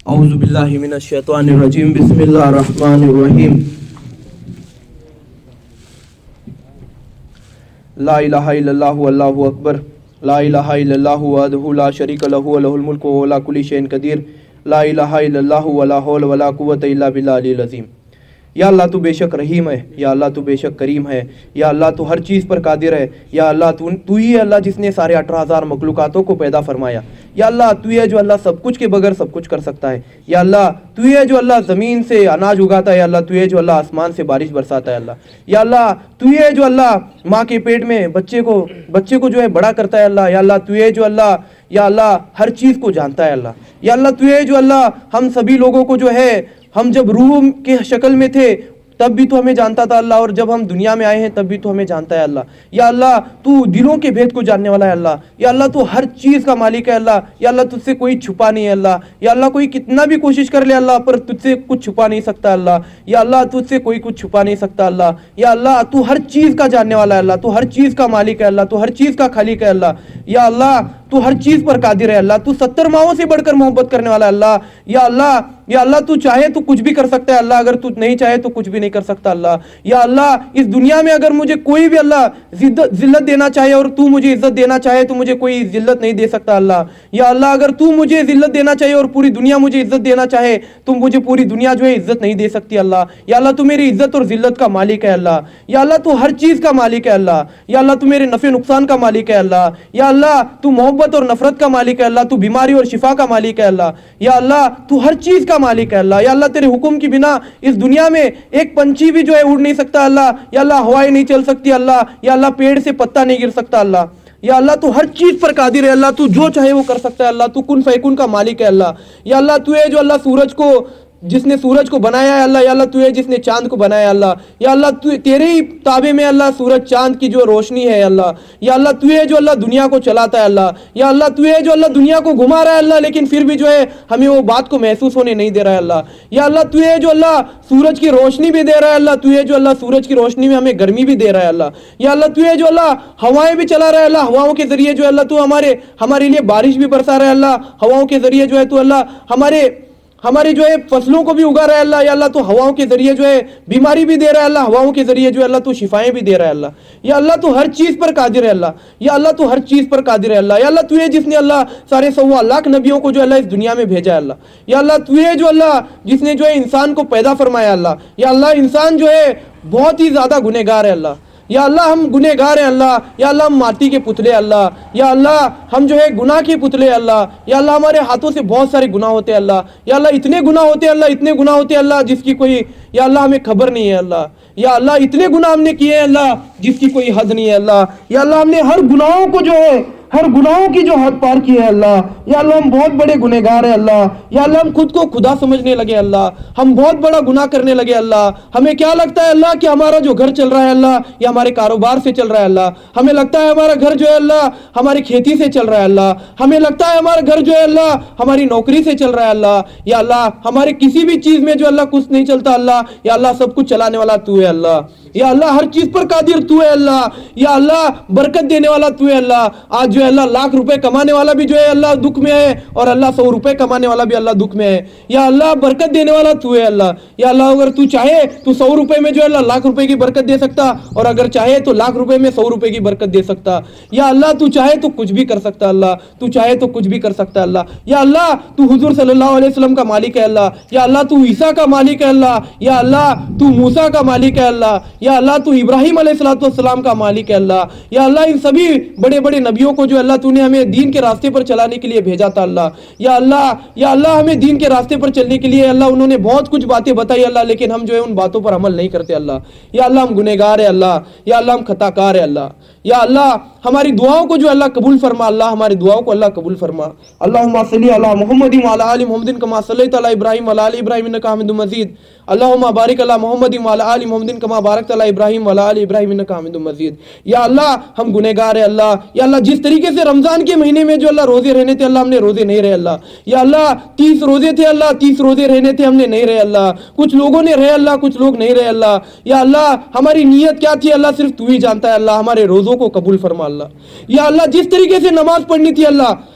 اعوذ باللہ من الشیطان الرجیم بسم اللہ الرحمن الرحیم لا الہ الا اللہ واللہ اکبر لا الہ الا اللہ وحدہ لا شریک لہ لہ الملک وہو علی کل شیء قدیر لا الہ الا اللہ ولا حول ولا قوۃ الا باللہ العلی العظیم۔ یا اللہ تو بے شک رحیم ہے، یا اللہ تو بے شک کریم ہے، یا اللہ تو ہر چیز پر قادر ہے، یا اللہ تو ہی ہے اللہ جس نے سارے 18,000 مخلوقاتوں کو پیدا فرمایا، یا اللہ تو ہی ہے جو اللہ سب کچھ کے بغیر سب کچھ کر سکتا ہے، یا اللہ تو ہی ہے جو اللہ زمین سے اناج اگاتا ہے، یا اللہ تو ہی ہے جو اللہ آسمان سے بارش برساتا ہے، یا اللہ تو ہی ہے جو اللہ ماں کے پیٹ میں بچے کو جو ہے بڑا کرتا ہے، یا اللہ تو ہی ہے جو اللہ یا اللہ ہر چیز کو جانتا ہے، یا اللہ تو ہی ہے جو اللہ ہم سبھی لوگوں کو جو ہے ہم جب روح کے شکل میں تھے تب بھی تو ہمیں جانتا تھا اللہ، اور جب ہم دنیا میں آئے ہیں تب بھی تو ہمیں جانتا ہے اللہ، یا اللہ تو دلوں کے بھید کو جاننے والا ہے اللہ، یا اللہ تو ہر چیز کا مالک ہے اللہ، یا اللہ تجھ سے کوئی چھپا نہیں ہے اللہ، یا اللہ کوئی کتنا بھی کوشش کر لے اللہ پر تجھ سے کچھ چھپا نہیں سکتا اللہ، یا اللہ تجھ سے کوئی کچھ چھپا نہیں سکتا اللہ، یا اللہ تو ہر چیز کا جاننے والا ہے اللہ، تو ہر چیز کا مالک ہے اللہ، تو ہر چیز کا خالق ہے اللہ، یا اللہ تو ہر چیز پر قادر ہے اللہ، تو 70 ماؤں سے بڑھ کر محبت کرنے والا ہے اللہ، یا اللہ تو چاہے تو کچھ بھی کر سکتا ہے اللہ، اگر تو نہیں چاہے تو کچھ بھی نہیں کر سکتا اللہ، یا اللہ اس دنیا میں اگر مجھے کوئی بھی اللہ ذلت دینا چاہے اور تو مجھے عزت دینا چاہے تو مجھے کوئی ذلت نہیں دے سکتا اللہ، یا اللہ اگر تو مجھے ذلت دینا چاہے اور پوری دنیا مجھے عزت دینا چاہے تو مجھے پوری دنیا جو ہے عزت نہیں دے سکتی اللہ، یا اللہ تو میری عزت اور ذلت کا مالک ہے اللہ، یا اللہ تو ہر چیز کا مالک ہے اللہ، یا اللہ تو میرے نفع نقصان کا مالک ہے اللہ، یا اللہ تو محبت اور نفرت کا مالک ہے اللہ، تو بیماری اور شفا کا مالک ہے اللہ، یا اللہ تو ہر چیز کا مالک ہے اللہ، یا اللہ تیرے حکم کی بنا اس دنیا میں ایک پنچھی بھی جو ہے اڑ نہیں سکتا اللہ، یا اللہ ہوائیں نہیں چل سکتی اللہ، یا اللہ پیڑ سے پتا نہیں گر سکتا اللہ، یا اللہ تو ہر چیز پر قادر ہے اللہ، تو جو چاہے وہ کر سکتا ہے اللہ، تو کن فیکن کا مالک ہے اللہ، یا اللہ تو ہے جو اللہ جس نے سورج کو بنایا ہے اللہ، یا اللہ تو ہے جس نے چاند کو بنایا ہے اللہ، یا اللہ تیرے ہی تابع میں اللہ سورج چاند کی جو روشنی ہے اللہ، یا اللہ تو ہے جو اللہ دنیا کو چلاتا ہے اللہ، یا اللہ تو ہے جو اللہ دنیا کو گھما رہا ہے اللہ، لیکن پھر بھی جو ہے ہمیں وہ بات کو محسوس ہونے نہیں دے رہا ہے اللہ، یا اللہ تو ہے جو اللہ سورج کی روشنی بھی دے رہا ہے اللہ، تو ہے جو اللہ سورج کی روشنی میں ہمیں گرمی بھی دے رہا ہے اللہ، یا اللہ تو ہے جو اللہ ہوائیں بھی چلا رہا ہے اللہ، ہواؤں کے ذریعے جو ہے اللہ تو ہمارے لیے بارش بھی برسا رہا ہے اللہ، ہواؤں کے ذریعے جو ہے تو اللہ ہماری جو ہے فصلوں کو بھی اگا رہا ہے اللہ، یا اللہ تو ہواؤں کے ذریعے جو ہے بیماری بھی دے رہا ہے اللہ، ہواؤں کے ذریعے جو ہے اللہ تو شفائیں بھی دے رہا ہے اللہ، یا اللہ تو ہر چیز پر قادر ہے اللہ، یا اللہ تو ہر چیز پر قادر ہے اللہ، یا اللہ تو ہے جس نے اللہ 1.25 لاکھ نبیوں کو جو اللہ اس دنیا میں بھیجا ہے اللہ، یا اللہ تو ہے جو اللہ جس نے جو ہے انسان کو پیدا فرمایا اللہ، یا اللہ انسان جو ہے بہت ہی زیادہ گنہگار ہے اللہ، یا اللہ ہم گنہگار ہیں اللہ، یا اللہ ہم ماٹی کے پتلے اللہ، یا اللہ ہم جو ہے گناہ کے پتلے اللہ، یا اللہ ہمارے ہاتھوں سے بہت سارے گناہ ہوتے ہیں اللہ، یا اللہ اتنے گناہ ہوتے ہیں اللہ، اتنے گناہ ہوتے ہیں اللہ جس کی کوئی یا اللہ ہمیں خبر نہیں ہے اللہ، یا اللہ اتنے گناہ ہم نے کیے ہیں اللہ جس کی کوئی حد نہیں ہے اللہ، یا اللہ ہم نے ہر گناہوں کو جو ہے ہر گناہوں کی جو حد پار کی ہے اللہ، یا اللہ ہم بہت بڑے گنہگار ہیں اللہ، یا اللہ ہم خود کو خدا سمجھنے لگے اللہ، ہم بہت بڑا گناہ کرنے لگے اللہ، ہمیں کیا لگتا ہے اللہ کہ ہمارا جو گھر چل رہا ہے اللہ یہ ہمارے کاروبار سے چل رہا ہے اللہ، ہمیں لگتا ہے ہمارا گھر جو ہے اللہ ہماری کھیتی سے چل رہا ہے اللہ، ہمیں لگتا ہے ہمارا گھر جو ہے اللہ ہماری نوکری سے چل رہا ہے اللہ، یا اللہ ہمارے کسی بھی چیز میں جو اللہ کچھ نہیں چلتا اللہ، یا اللہ سب کچھ چلانے والا تو ہے اللہ، یا اللہ ہر چیز پر قادر تو ہے اللہ، یا اللہ برکت دینے والا تو ہے اللہ، آج جو ہے اللہ 1,00,000 روپے کمانے والا بھی جو ہے اللہ دکھ میں ہے، اور اللہ 100 روپے کمانے والا بھی اللہ دکھ میں ہے، یا اللہ برکت دینے والا تو ہے اللہ، یا اللہ اگر تو چاہے تو 100 روپے میں جو ہے اللہ 1,00,000 روپے کی برکت دے سکتا، اور اگر چاہے تو 1,00,000 روپے میں 100 روپے کی برکت دے سکتا، یا اللہ تو چاہے تو کچھ بھی کر سکتا اللہ، تو چاہے تو کچھ بھی کر سکتا اللہ، یا اللہ تو حضور صلی اللہ علیہ وسلم کا مالک ہے اللہ، یا اللہ تو عیسیٰ کا مالک ہے اللہ، یا اللہ تو موسیٰ کا مالک ہے اللہ، یا اللہ تو ابراہیم علیہ السلام کا مالک ہے اللہ، یا اللہ ان سبھی بڑے بڑے نبیوں کو جو اللہ تو نے ہمیں دین کے راستے پر چلانے کے لیے بھیجا تھا اللہ، یا اللہ ہمیں دین کے راستے پر چلنے کے لیے اللہ انہوں نے بہت کچھ باتیں بتائی اللہ، لیکن ہم جو ہے ان باتوں پر عمل نہیں کرتے اللہ، یا اللہ ہم گنہگار ہیں اللہ، یا اللہ ہم خطا کار ہیں اللہ، یا اللہ ہماری دعاؤں کو جو اللہ قبول فرما اللہ، ہماری دعاؤں کو اللہ قبول فرما، اللہم صلی علی محمد وعلی آل محمد کما صلیت علی ابراہیم وعلی آل ابراہیم انک حمید مجید، اللہم بارک علی محمد وعلی آل محمد کما بارکت علی ابراہیم وعلی آل ابراہیم انک حمید مجید، یا اللہ ہم گنہگار ہیں اللہ، یا اللہ جس طریقے سے رمضان کے مہینے میں جو اللہ روزے رہنے تھے اللہ ہم نے روزے نہیں رہے اللہ، یا اللہ 30 روزے تھے اللہ 30 روزے رہنے تھے ہم نے نہیں رہے اللہ، کچھ لوگوں نے رہے اللہ کچھ لوگ نہیں رہے اللہ، یا اللہ ہماری نیت کیا تھی اللہ صرف تو ہی جانتا ہے اللہ، ہمارے روزوں کو قبول فرما اللہ، یا اللہ جس طریقے سے نماز پڑھنی تھی اللہ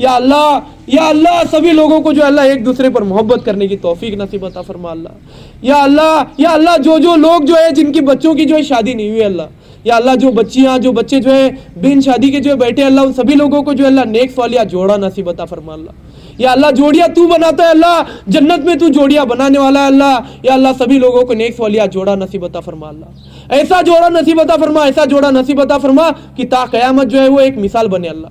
یا اللہ سبھی لوگوں کو جو اللہ ایک دوسرے پر محبت کرنے کی توفیق نصیب عطا فرما اللہ۔ یا اللہ جو لوگ جو ہے جن کی بچوں کی جو ہے شادی نہیں ہوئی اللہ، یا اللہ جو بچیاں جو بچے جو ہے بن شادی کے جو ہے بیٹھے اللہ، ان سبھی لوگوں کو جو اللہ نیک صالحہ جوڑا نصیب عطا فرما اللہ۔ یا اللہ جوڑیاں تو بناتا ہے اللہ، جنت میں تو جوڑیاں بنانے والا ہے اللہ۔ یا اللہ سبھی لوگوں کو نیک صالحہ جوڑا نصیب عطا فرما اللہ، ایسا جوڑا نصیب عطا فرما، ایسا جوڑا نصیب عطا فرما کہ تا قیامت جو ہے وہ ایک مثال بنے اللہ۔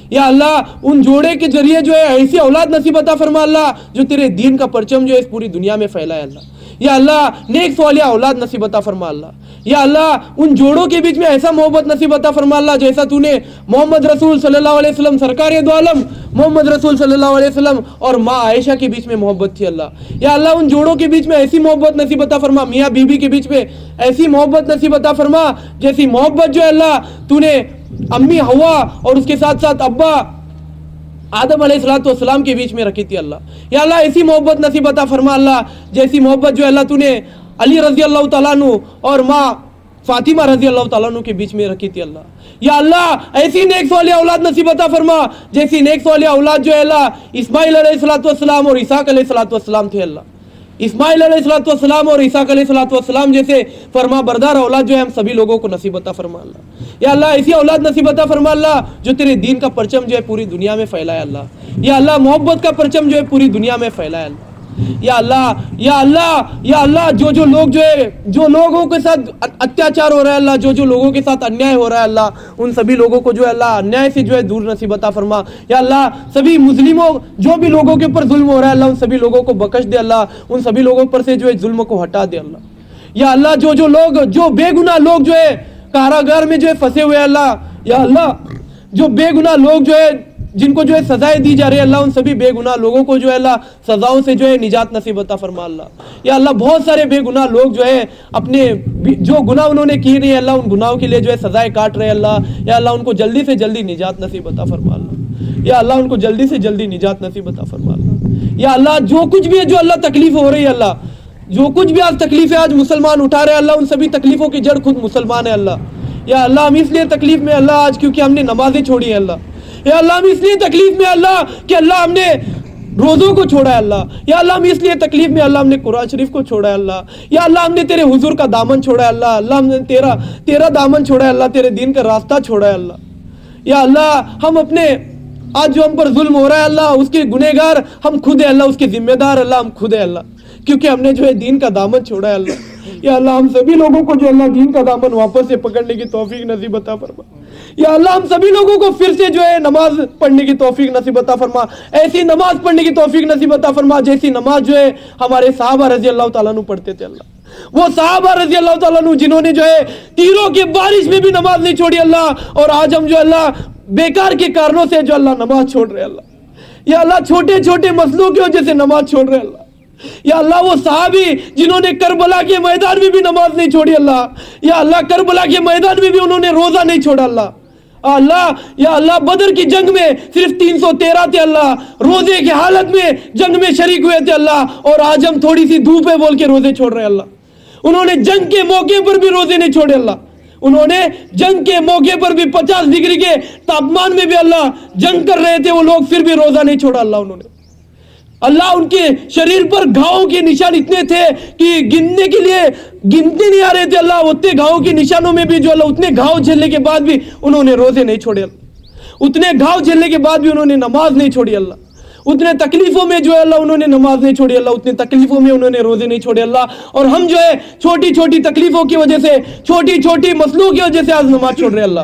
یا اللہ ان جوڑے کے ذریعے جو ہے ایسی اولاد نصیب عطا فرما اللہ جو تیرے دین کا پرچم جو ہے اس پوری دنیا میں پھیلائے اللہ۔ یا اللہ نیک صالحہ اولاد نصیب عطا فرما اللہ۔ یا اللہ ان جوڑوں کے بیچ میں ایسا محبت نصیب عطا فرما اللہ جیسا تو نے محمد رسول صلی اللہ علیہ وسلم سرکار دو عالم محمد رسول صلی اللہ علیہ وسلم اور ماں عائشہ کے بیچ میں محبت تھی اللہ۔ یا اللہ ان جوڑوں کے بیچ میں ایسی محبت نصیب عطا فرما، میاں بیوی کے بیچ میں ایسی محبت نصیب عطا فرما جیسی محبت جو ہے اللہ تو نے امی حوا اور اس کے ساتھ ساتھ ابا آدم علیہ السلام کے بیچ میں رکھی تھی اللہ۔ یا اللہ ایسی محبت نصیب عطا فرما اللہ جیسی محبت جو اللہ تو نے علی رضی اللہ تعالیٰ عنہ اور ماں فاطمہ رضی اللہ تعالیٰ عنہ کے بیچ میں رکھی تھی اللہ۔ یا اللہ ایسی نیک صالحہ اولاد نصیب عطا فرما جیسی نیک صالحہ اولاد جو ہے اللہ اسماعیل علیہ السلام اور اسحاق علیہ السلام تھے اللہ۔ اسماعیل علیہ السلام اور اسحاق علیہ السلام جیسے فرما بردار اولاد جو ہے ہم سبھی لوگوں کو نصیب عطا فرما اللہ۔ یا اللہ ایسی اولاد نصیب عطا فرما اللہ جو تیرے دین کا پرچم جو ہے پوری دنیا میں پھیلائے اللہ۔ یا اللہ محبت کا پرچم جو ہے پوری دنیا میں پھیلائے اللہ۔ یا اللہ جو لوگ جو ہے جو لوگوں کے ساتھ اتیاچار ہو رہا ہے اللہ، جو لوگوں کے ساتھ انیائے ہو رہا ہے اللہ، ان سبھی لوگوں کو جو ہے اللہ انیائے سے جو ہے دور نصیب عطا فرما۔ یا اللہ سبھی مسلموں جو بھی لوگوں کے اوپر ظلم ہو رہا ہے اللہ، ان سبھی لوگوں کو بخش دے اللہ، ان سبھی لوگوں پر سے جو ہے ظلم کو ہٹا دے اللہ۔ یا اللہ جو لوگ جو بے گناہ لوگ جو ہے کاراگار میں جو ہے پھنسے ہوئے اللہ، یا اللہ جو بے گناہ لوگ جو ہے جن کو جو ہے سزائیں دی جا رہی ہے اللہ، ان سبھی بے گناہ لوگوں کو جو ہے اللہ سزاؤں سے جو ہے نجات نصیب عطا فرما اللہ۔ یا اللہ بہت سارے بے گناہ لوگ جو ہے اپنے جو گناہ انہوں نے کی نہیں ہے اللہ، ان گناہوں کے لیے جو ہے سزائیں کاٹ رہے اللہ۔ یا اللہ ان کو جلدی سے جلدی نجات نصیب عطا فرما اللہ۔ یا اللہ ان کو جلدی سے جلدی نجات نصیب عطا فرما اللہ۔ یا اللہ جو کچھ بھی ہے جو اللہ تکلیف ہو رہی ہے اللہ، جو کچھ بھی آج تکلیفیں آج مسلمان اٹھا رہے ہیں اللہ، ان سبھی تکلیفوں کی جڑ خود مسلمان ہے اللہ۔ یا اللہ ہم اس لیے تکلیف میں اللہ آج کیونکہ ہم نے نمازیں چھوڑی ہیں اللہ۔ یا اللہ ہم اس لیے تکلیف میں اللہ کہ اللہ ہم نے روزوں کو چھوڑا ہے اللہ۔ یا اللہ ہم اس لیے تکلیف میں اللہ ہم نے قرآن شریف کو چھوڑا ہے اللہ۔ یا اللہ ہم نے تیرے حضور کا دامن چھوڑا ہے اللہ، اللہ ہم نے تیرا دامن چھوڑا ہے اللہ، تیرے دین کا راستہ چھوڑا ہے اللہ۔ یا اللہ ہم اپنے آج جو ہم پر ظلم ہو رہا ہے اللہ اس کے گنہگار ہم خود ہیں اللہ، اس کے ذمہ دار اللہ ہم خود ہیں اللہ، کیونکہ ہم نے جو ہے دین کا دامن چھوڑا ہے اللہ۔ یا اللہ ہم سبھی لوگوں کو جو اللہ دین کا دامن واپس سے پکڑنے کی توفیق نصیب عطا فرما۔ یا اللہ ہم سبھی لوگوں کو پھر سے جو ہے نماز پڑھنے کی توفیق نصیب عطا فرما، ایسی نماز پڑھنے کی توفیق نصیب عطا فرما جیسی نماز جو ہے ہمارے صحابہ رضی اللہ تعالیٰ عنہ پڑھتے تھے اللہ۔ وہ صحابہ رضی اللہ تعالیٰ عنہ جنہوں نے جو ہے تیروں کی بارش میں بھی نماز نہیں چھوڑی اللہ، اور آج ہم جو اللہ بیکار کے کارنوں سے جو اللہ نماز چھوڑ رہے اللہ۔ یا اللہ چھوٹے چھوٹے مسئلوں کی وجہ سے نماز چھوڑ رہے اللہ۔ یا اللہ وہ صحابی جنہوں نے کربلا کے میدان میں بھی نماز نہیں چھوڑی اللہ، یا اللہ کربلا کے میدان میں بھی انہوں نے روزہ نہیں چھوڑا اللہ۔ یا اللہ بدر کی جنگ میں صرف 313 تھے اللہ، روزے کی حالت میں جنگ میں شریک ہوئے تھے اللہ، اور آج ہم تھوڑی سی دھوپ ہے بول کے روزے چھوڑ رہے اللہ۔ انہوں نے جنگ کے موقع پر بھی روزے نہیں چھوڑے اللہ، انہوں نے جنگ کے موقع پر بھی 50 ڈگری کے تاپمان میں بھی اللہ جنگ کر رہے تھے وہ لوگ، پھر بھی روزہ نہیں چھوڑا اللہ انہوں نے۔ اللہ ان کے شریر پر گھاؤں کے نشان اتنے تھے کہ گننے کے لیے گنتے نہیں آ رہے تھے اللہ، اتنے گھاؤں کے نشانوں میں بھی جو اللہ اتنے گھاؤ جھیلنے کے بعد بھی انہوں نے روزے نہیں چھوڑے اللہ، اتنے گھاؤ جھیلنے کے بعد بھی انہوں نے نماز نہیں چھوڑی اللہ، اتنے تکلیفوں میں جو ہے اللہ انہوں نے نماز نہیں چھوڑی اللہ، اتنے تکلیفوں میں انہوں نے روزے نہیں چھوڑے اللہ، اور ہم جو ہے چھوٹی چھوٹی تکلیفوں کی وجہ سے چھوٹی چھوٹی مسئلوں کی وجہ سے آج نماز چھوڑ رہے اللہ۔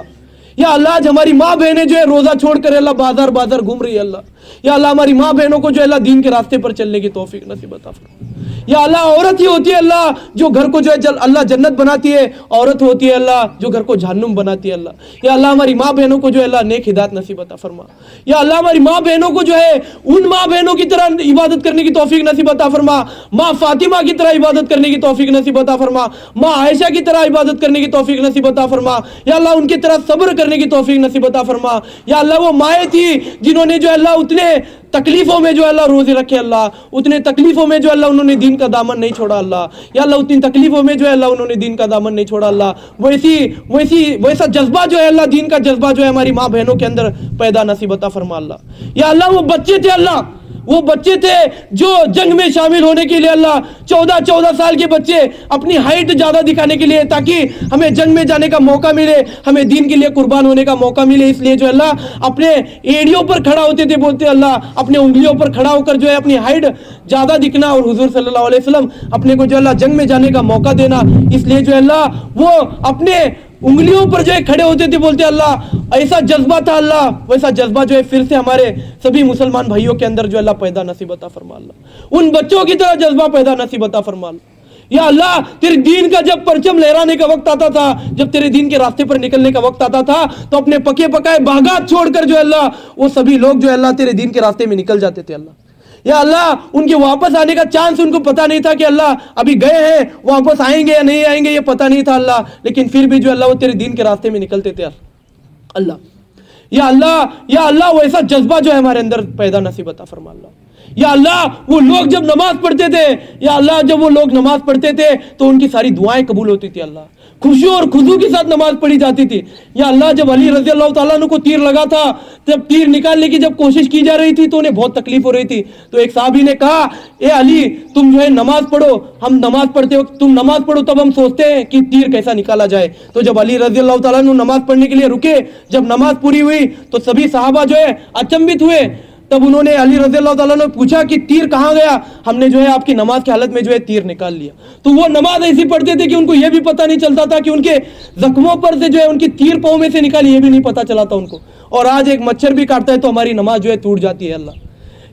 یا اللہ آج ہماری ماں بہنیں جو ہے روزہ چھوڑ کر اللہ بازار بازار گھوم رہی ہے اللہ۔ یا اللہ ہماری ماں بہنوں کو جو اللہ دین کے راستے پر چلنے کی توفیق نصیب عطا فرما۔ یا اللہ عورت ہی ہوتی ہے اللہ جو گھر کو جو ہے اللہ جنت بناتی ہے، عورت ہوتی ہے اللہ جو گھر کو جہنم بناتی ہے اللہ۔ یا اللہ ہماری ماں بہنوں کو جو ہے اللہ نیک ہدایت نصیب عطا فرما۔ یا اللہ ہماری ماں بہنوں کو جو ہے ان ماں بہنوں کی طرح عبادت کرنے کی توفیق نصیب عطا فرما، ماں فاطمہ کی طرح عبادت کرنے کی توفیق نصیب عطا فرما، ماں عائشہ کی طرح عبادت کرنے کی توفیق نصیب عطا فرما۔ یا اللہ ان کی طرح صبر کرنے کی توفیق نصیب عطا فرما۔ یا اللہ وہ مائیں تھی جنہوں نے جو اللہ اتنے تکلیفوں میں جو اللہ روزے رکھے اللہ, اتنے تکلیفوں میں جو اللہ انہوں نے دین کا دامن نہیں چھوڑا اللہ, یا اللہ اتنی تکلیفوں میں جو ہے اللہ انہوں نے دین کا دامن نہیں چھوڑا اللہ, ویسا جذبہ جو ہے اللہ, دین کا جذبہ جو ہے ہماری ماں بہنوں کے اندر پیدا نصیب عطا فرما اللہ. یا اللہ وہ بچے تھے اللہ, وہ بچے تھے جو جنگ میں شامل ہونے کے لیے اللہ 14 سال کے بچے اپنی ہائٹ زیادہ دکھانے کے لیے, تاکہ ہمیں جنگ میں جانے کا موقع ملے, ہمیں دین کے لیے قربان ہونے کا موقع ملے, اس لیے جو اللہ اپنے ایڑیوں پر کھڑا ہوتے تھے, بولتے اللہ اپنے انگلیوں پر کھڑا ہو کر جو ہے اپنی ہائٹ زیادہ دکھنا, اور حضور صلی اللہ علیہ وسلم اپنے کو جو اللہ جنگ میں جانے کا موقع دینا, اس لیے جو اللہ وہ اپنے انگلیوں پر جو ہے کھڑے ہوتے تھے, بولتے اللہ ایسا جذبہ تھا اللہ, ویسا جذبہ جو ہے پھر سے ہمارے سبھی مسلمان بھائیوں کے اندر جو اللہ پیدا نصیب عطا فرما اللہ, ان بچوں کی طرح جذبہ پیدا نصیب عطا فرما اللہ. یا اللہ تیرے دین کا جب پرچم لہرانے کا وقت آتا تھا, جب تیرے دین کے راستے پر نکلنے کا وقت آتا تھا, تو اپنے پکے پکائے باغات چھوڑ کر جو اللہ وہ سبھی لوگ جو اللہ تیرے دین کے راستے میں نکل جاتے تھے اللہ. یا اللہ ان کے واپس آنے کا چانس ان کو پتہ نہیں تھا کہ اللہ ابھی گئے ہیں, واپس آئیں گے یا نہیں آئیں گے یہ پتہ نہیں تھا اللہ, لیکن پھر بھی جو اللہ وہ تیرے دین کے راستے میں نکلتے تھے اللہ. یا اللہ ویسا جذبہ جو ہے ہمارے اندر پیدا نصیب عطا فرما اللہ. یا اللہ وہ لوگ جب نماز پڑھتے تھے, یا اللہ جب وہ لوگ نماز پڑھتے تھے تو ان کی ساری دعائیں قبول ہوتی تھی اللہ, خوشی اور خضوع کے ساتھ نماز پڑھی جاتی تھی. یا اللہ جب علی رضی اللہ تعالیٰ عنہ کو تیر لگا تھا, جب تیر نکالنے کی جب کوشش کی جا رہی تھی تو انہیں بہت تکلیف ہو رہی تھی, تو ایک صحابی نے کہا اے علی تم جو ہے نماز پڑھو, ہم نماز پڑھتے وقت تم نماز پڑھو تب ہم سوچتے ہیں کہ تیر کیسا نکالا جائے. تو جب علی رضی اللہ تعالیٰ عنہ نماز پڑھنے کے لیے رکے, جب نماز پوری ہوئی تو سبھی صحابہ جو ہے اچنبھت ہوئے. تب انہوں نے علی رضی اللہ تعالیٰ نے پوچھا کہ تیر کہاں گیا؟ ہم نے جو ہے آپ کی نماز کی حالت میں جو ہے تیر نکال لیا. تو وہ نماز ایسی پڑھتے تھے کہ ان کو یہ بھی پتہ نہیں چلتا تھا کہ ان کے زخموں پر سے جو ہے ان کی تیر پاؤں میں سے نکالی, یہ بھی نہیں پتہ چلا تھا ان کو. اور آج ایک مچھر بھی کاٹتا ہے تو ہماری نماز جو ہے ٹوٹ جاتی ہے اللہ.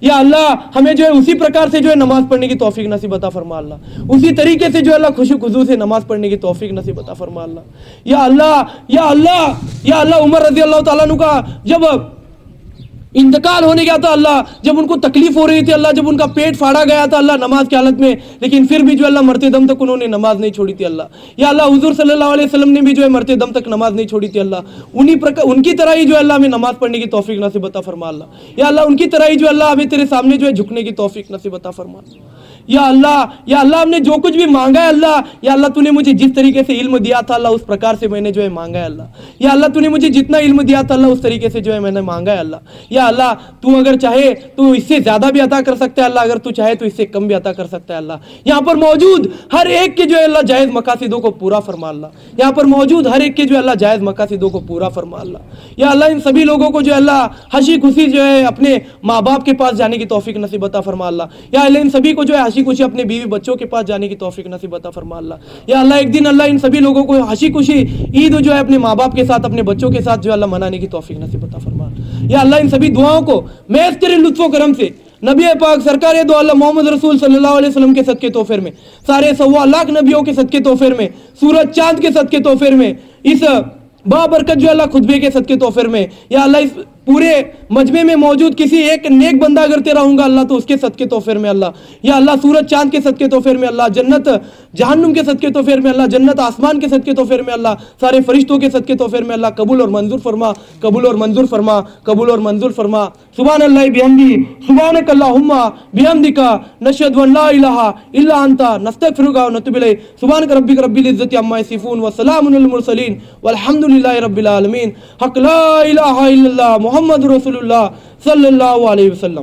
یا اللہ ہمیں جو ہے اسی پرکار سے جو ہے نماز پڑھنے کی توفیق نصیب عطا فرما اللہ, اسی طریقے سے جو ہے اللہ خوشی خضوع سے نماز پڑھنے کی توفیق نصیب عطا فرما اللہ. یا اللہ عمر رضی اللہ تعالیٰ عنہ کا جب انتقال ہونے گیا تھا اللہ, جب ان کو تکلیف ہو رہی تھی اللہ, جب ان کا پیٹ پھاڑا گیا تھا اللہ نماز کی حالت میں, لیکن پھر بھی جو اللہ مرتے دم تک انہوں نے نماز نہیں چھوڑی تھی اللہ. یا اللہ حضور صلی اللہ علیہ وسلم نے بھی جو ہے مرتے دم تک نماز نہیں چھوڑی تھی اللہ. ان کی طرح ہی جو اللہ ہمیں نماز پڑھنے کی توفیق نصیب عطا فرما اللہ. یا اللہ ان کی طرح ہی جو اللہ ہمیں تیرے سامنے جو ہے جھکنے کی توفیق نصیب عطا فرما. یا اللہ ہم نے جو کچھ بھی مانگا ہے اللہ, یا اللہ تو نے مجھے جس طریقے سے علم دیا تھا اللہ اس پرکار سے میں نے جو ہے مانگا ہے اللہ. یا اللہ تو نے مجھے جتنا علم دیا تھا اللہ اس طریقے سے جو ہے میں نے مانگا ہے اللہ. یا اللہ تو اگر چاہے تو اس سے زیادہ بھی عطا کر سکتا ہے اللہ, اگر تو چاہے تو اس سے کم بھی عطا کر سکتا ہے اللہ. یہاں پر موجود ہر ایک کے جو ہے اللہ جائز مقاصدوں کو پورا فرما اللہ. یہاں پر موجود ہر ایک کے جو ہے اللہ جائز مقاصدوں کو پورا فرما اللہ. یا اللہ ان سبھی لوگوں کو جو ہے اللہ ہنسی خوشی جو ہے اپنے ماں باپ کے پاس جانے کی توفیق نصیب عطا فرما اللہ. یا اللہ ان سبھی کو جو ہے ہنسی خوشی اپنے بیوی بچوں کے پاس جانے کی توفیق نصیب عطا فرما اللہ. یا اللہ ایک دن اللہ ان سبھی لوگوں کو ہنسی خوشی عید جو ہے اپنے ماں باپ کے ساتھ اپنے بچوں کے ساتھ جو اللہ منانے کی توفیق نصیب عطا فرما. یا اللہ ان سبھی دعاؤں کو محض تیرے لطف و کرم سے نبی پاک سرکار دو اللہ محمد رسول صلی اللہ علیہ وسلم کے صدقے توفیر میں, سارے 1.25 لاکھ نبیوں کے صدقے توفیر میں, سورج چاند کے صدقے توفیر میں, اس بابرکت جو اللہ خطبے کے صدقے توفیر میں, یا اللہ اس پورے مجمع میں موجود کسی ایک نیک بندہ اگر تیرا ہوں گا اللہ تو اس کے صدقے توفیر میں اللہ. یا اللہ سورج چاند کے صدقے توفیر میں اللہ, جنت جہنم کے صدقے توفیر میں اللہ, جنت آسمان کے صدقے توفیر میں اللہ, سارے فرشتوں کے صدقے توفیر میں اللہ قبول اور منظور فرما, قبول اور منظور فرما, قبول اور منظور فرما. سبحان اللہ بحمدی سبحانک اللہم بحمدک نشہد ان لا الہ الا انت نستغفرک و نتوب الیک. سبحانک ربک رب العزت عما یصفون وسلام علی المرسلین والحمد للہ رب العالمین. حق لا الہ الا اللہ محمد رسول اللہ صلی اللہ علیہ وسلم.